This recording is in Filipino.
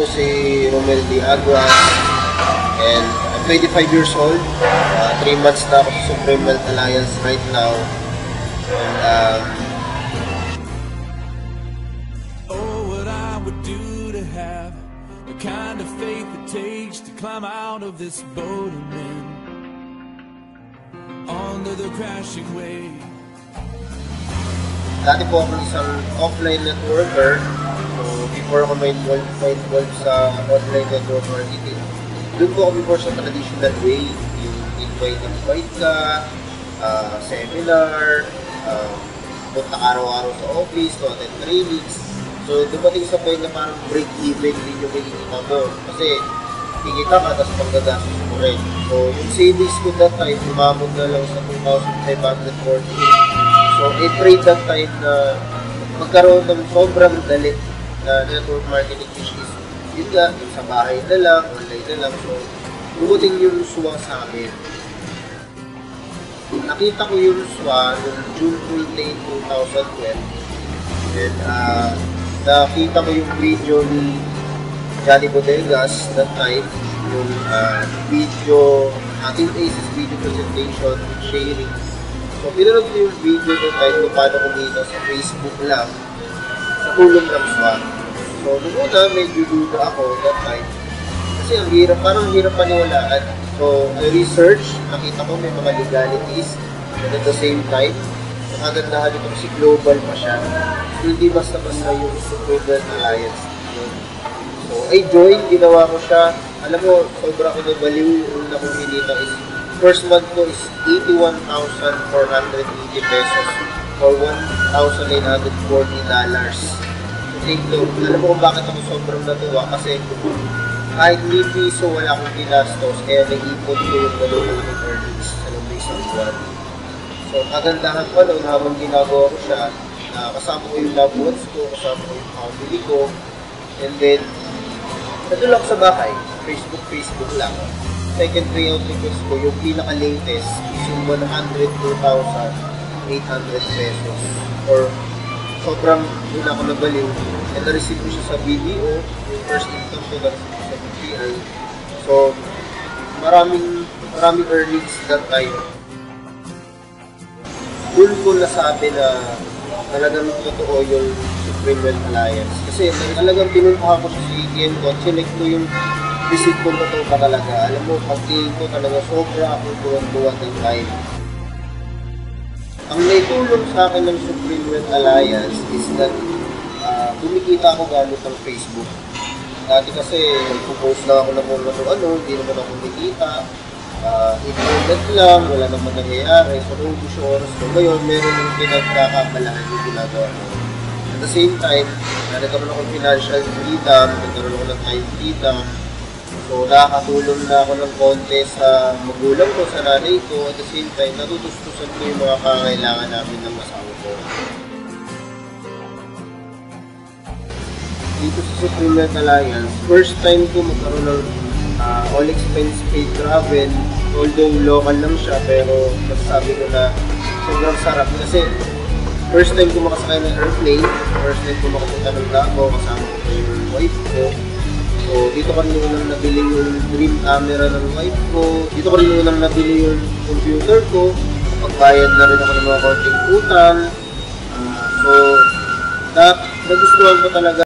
po si Romel D. Agua and I'm 25 years old. 3 months na ako sa Supreme Wealth Alliance right now. And what I would do to have the kind of faith it takes to climb out of this boat I'm in, under the crashing wave. Dati po ako isang offline networker. So, before ako ma-involve sa online network marketing, doon po ako before sa traditional way. Yung invite ka, seminar, punta araw-araw sa office, to attend trainings. So, dumating sa point na parang break-even din yung makikita mo. Kasi, kikita ka, tapos panggagastos mo rin. So, yung savings ko that time, umamon na lang sa 2,548. So, I-trade that time na magkaroon ng sobrang dalit na network marketing, which is yun nga, sa bahay na lang, online na lang. So, dumating yung SWA sa amin. Nakita ko yung SWA noong June 28, 2012. And nakita ko yung video ni Johnny Bodegas that time. Yung video, Team Aces video presentation with sharing. So, pinanood ko yung video doon tayo kung paano kumita sa Facebook lang, sa tulong ng SWA. So, nung una, medyo duda ako that time. Kasi ang hirap, parang hirap paniwalaan. So, I research, nakita ko may mga legalities, and at the same time, nakagandahan ito kasi global pa siya. So, hindi basta-basta yung Supreme Wealth Alliance. So, I joined, ginawa ko siya. Alam mo, sobra ko na baliw, yung una kong hinita is first month ko is 81,480 pesos or $1,940. So, take note. Alam mo kung bakit ako sobrang natuwa kasi kahit ni piso wala akong ginastos kaya naipon ko yung gano'n ng earnings sa loob ng isang buwan. So, kagandahan pa noon habang ginagawa ko siya, kasama ko yung loved ones ko, kasama ko yung family ko, and then nandun lang sa bahay, Facebook lang. Second payout request ko, yung pinaka-latest is yung 102,800 pesos. Or sobrang yun ako nabaliw. And na-receive ko siya sa BDO, yung first income ko na-receive ko sa BPI. So, maraming earnings that time. Doon ko nasabi na talagang totoo yung Supreme Wealth Alliance. Kasi talagang pinuntahan ko sa ATM ko at select ko yung visit ko na ito pa talaga. Alam mo, pagtingin ko talaga sobra akong tuwan-tuwan ng time. Ang naitulong sa akin ng Supreme Wealth Alliance is that kumikita ako gamit ng Facebook. Dati kasi nagpo-post lang ako ng ano, hindi naman ako kumikita. Internet lang, wala naman nangyayari. So, naubos yung oras ko. Ngayon, meron yung pinagkakabalahan yung ginagawa ko. At the same time, nagkaroon ako ng financial freedom, nagkaroon ako ng time freedom. So, nakakatulong na ako ng konti sa magulang ko, sa nanay ko. At the same time, natutustusan ko yung mga kakailangan namin ng asawa ko. Dito sa Supreme Wealth Alliance, first time ko magkaroon ng all expense paid travel. Although local lang siya, pero masasabi ko na sobrang sarap. Kasi first time ko makasakay ng airplane, first time ko makapunta ng Davao, kasama ko yung wife ko. So, dito ko rin unang nabili yung dream camera ng wife ko. Dito ko rin unang nabili yung computer ko. Pagbayad na rin ako ng mga konting utang. So, nagustuhan ko talaga